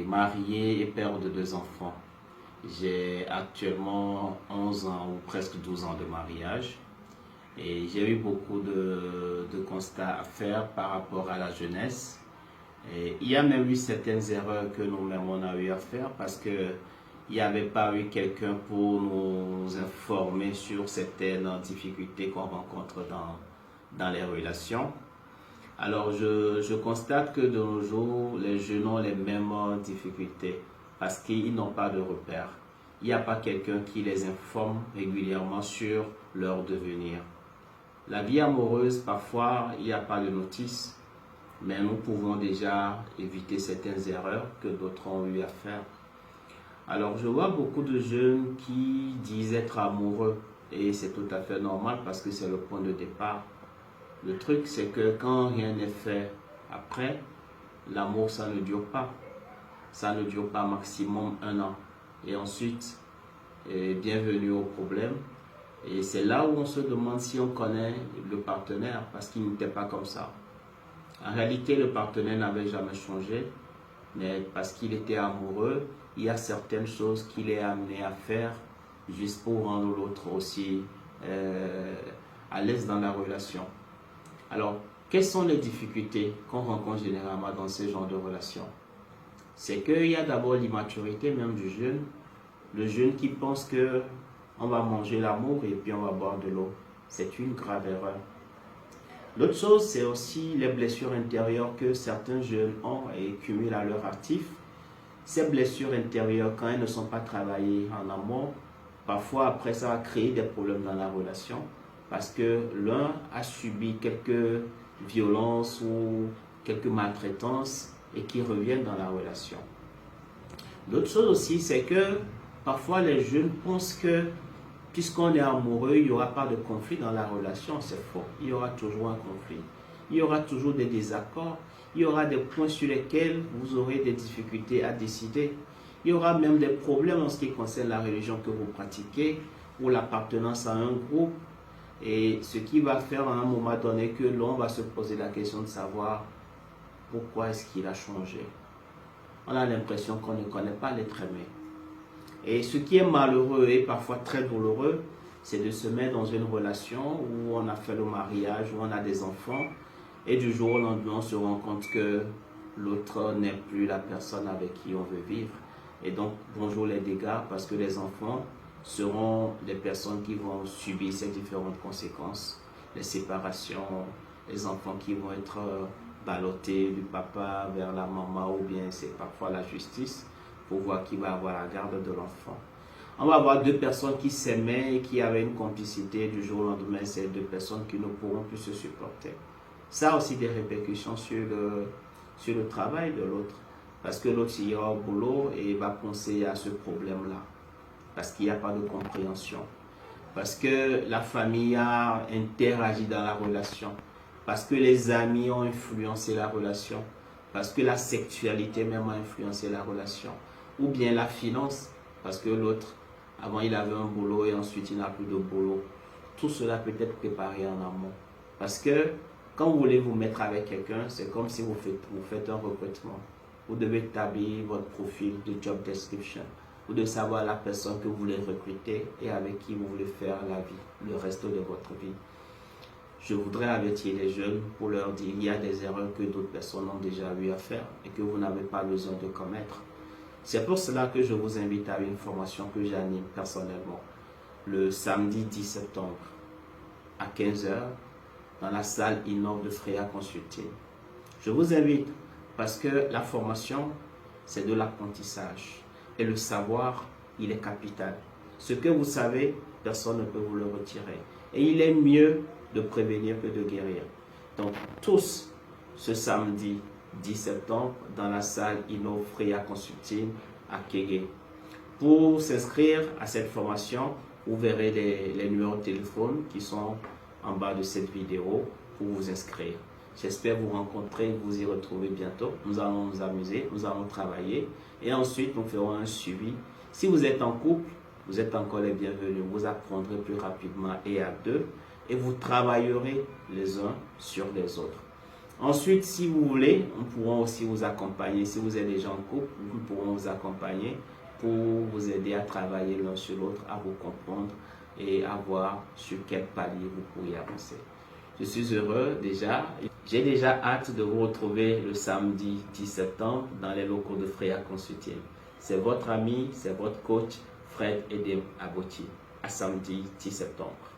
marié et père de 2 enfants. J'ai actuellement 11 ans ou presque 12 ans de mariage et j'ai eu beaucoup de constats à faire par rapport à la jeunesse. Et il y a même eu certaines erreurs que nous-mêmes on a eu à faire parce que il n'y avait pas eu quelqu'un pour nous informer sur certaines difficultés qu'on rencontre dans les relations. Alors, je constate que de nos jours, les jeunes ont les mêmes difficultés parce qu'ils n'ont pas de repères. Il n'y a pas quelqu'un qui les informe régulièrement sur leur devenir. La vie amoureuse, parfois, il n'y a pas de notice, mais nous pouvons déjà éviter certaines erreurs que d'autres ont eu à faire. Alors, je vois beaucoup de jeunes qui disent être amoureux et c'est tout à fait normal parce que c'est le point de départ. Le truc, c'est que quand rien n'est fait après, l'amour, ça ne dure pas. Ça ne dure pas maximum 1 an. Et ensuite, bienvenue au problème. Et c'est là où on se demande si on connaît le partenaire, parce qu'il n'était pas comme ça. En réalité, le partenaire n'avait jamais changé, mais parce qu'il était amoureux, il y a certaines choses qu'il est amené à faire juste pour rendre l'autre aussi à l'aise dans la relation. Alors, quelles sont les difficultés qu'on rencontre généralement dans ce genre de relation? C'est qu'il y a d'abord l'immaturité même du jeune. Le jeune qui pense que on va manger l'amour et puis on va boire de l'eau. C'est une grave erreur. L'autre chose, c'est aussi les blessures intérieures que certains jeunes ont et cumulent à leur actif. Ces blessures intérieures, quand elles ne sont pas travaillées en amont, parfois après ça va créer des problèmes dans la relation. Parce que l'un a subi quelques violences ou quelques maltraitances et qui reviennent dans la relation. L'autre chose aussi, c'est que parfois les jeunes pensent que puisqu'on est amoureux, il n'y aura pas de conflit dans la relation. C'est faux. Il y aura toujours un conflit. Il y aura toujours des désaccords. Il y aura des points sur lesquels vous aurez des difficultés à décider. Il y aura même des problèmes en ce qui concerne la religion que vous pratiquez ou l'appartenance à un groupe. Et ce qui va faire à un moment donné que l'on va se poser la question de savoir pourquoi est-ce qu'il a changé. On a l'impression qu'on ne connaît pas l'être aimé. Et ce qui est malheureux et parfois très douloureux, c'est de se mettre dans une relation où on a fait le mariage, où on a des enfants, et du jour au lendemain, on se rend compte que l'autre n'est plus la personne avec qui on veut vivre. Et donc, bonjour les dégâts, parce que les enfants seront les personnes qui vont subir ces différentes conséquences, les séparations, les enfants qui vont être ballottés du papa vers la maman ou bien c'est parfois la justice pour voir qui va avoir la garde de l'enfant. On va avoir 2 personnes qui s'aimaient et qui avaient une complicité du jour au lendemain, c'est 2 personnes qui ne pourront plus se supporter. Ça a aussi des répercussions sur le travail de l'autre parce que l'autre ira au boulot et va penser à ce problème-là. Parce qu'il n'y a pas de compréhension, parce que la famille a interagi dans la relation, parce que les amis ont influencé la relation, parce que la sexualité même a influencé la relation, ou bien la finance, parce que l'autre, avant il avait un boulot et ensuite il n'a plus de boulot. Tout cela peut être préparé en amont, parce que quand vous voulez vous mettre avec quelqu'un, c'est comme si vous faites un recrutement. Vous devez établir votre profil de job description. Vous devez savoir la personne que vous voulez recruter et avec qui vous voulez faire la vie, le reste de votre vie. Je voudrais avertir les jeunes pour leur dire qu'il y a des erreurs que d'autres personnes ont déjà eu à faire et que vous n'avez pas besoin de commettre. C'est pour cela que je vous invite à une formation que j'anime personnellement le samedi 10 septembre à 15 h dans la salle Innov de Freya Consulting. Je vous invite parce que la formation, c'est de l'apprentissage. Et le savoir, il est capital. Ce que vous savez, personne ne peut vous le retirer. Et il est mieux de prévenir que de guérir. Donc, tous, ce samedi 10 septembre, dans la salle Innov Freya Consulting à Kégué. Pour s'inscrire à cette formation, vous verrez les numéros de téléphone qui sont en bas de cette vidéo pour vous inscrire. J'espère vous rencontrer, vous y retrouver bientôt. Nous allons nous amuser, nous allons travailler et ensuite nous ferons un suivi. Si vous êtes en couple, vous êtes encore les bienvenus. Vous apprendrez plus rapidement et à 2 et vous travaillerez les uns sur les autres. Ensuite, si vous voulez, nous pourrons aussi vous accompagner. Si vous êtes déjà en couple, nous pourrons vous accompagner pour vous aider à travailler l'un sur l'autre, à vous comprendre et à voir sur quel palier vous pourriez avancer. Je suis heureux déjà. J'ai déjà hâte de vous retrouver le samedi 10 septembre dans les locaux de Freya Consulting. C'est votre ami, c'est votre coach Fred Edem Aboti. À samedi 10 septembre.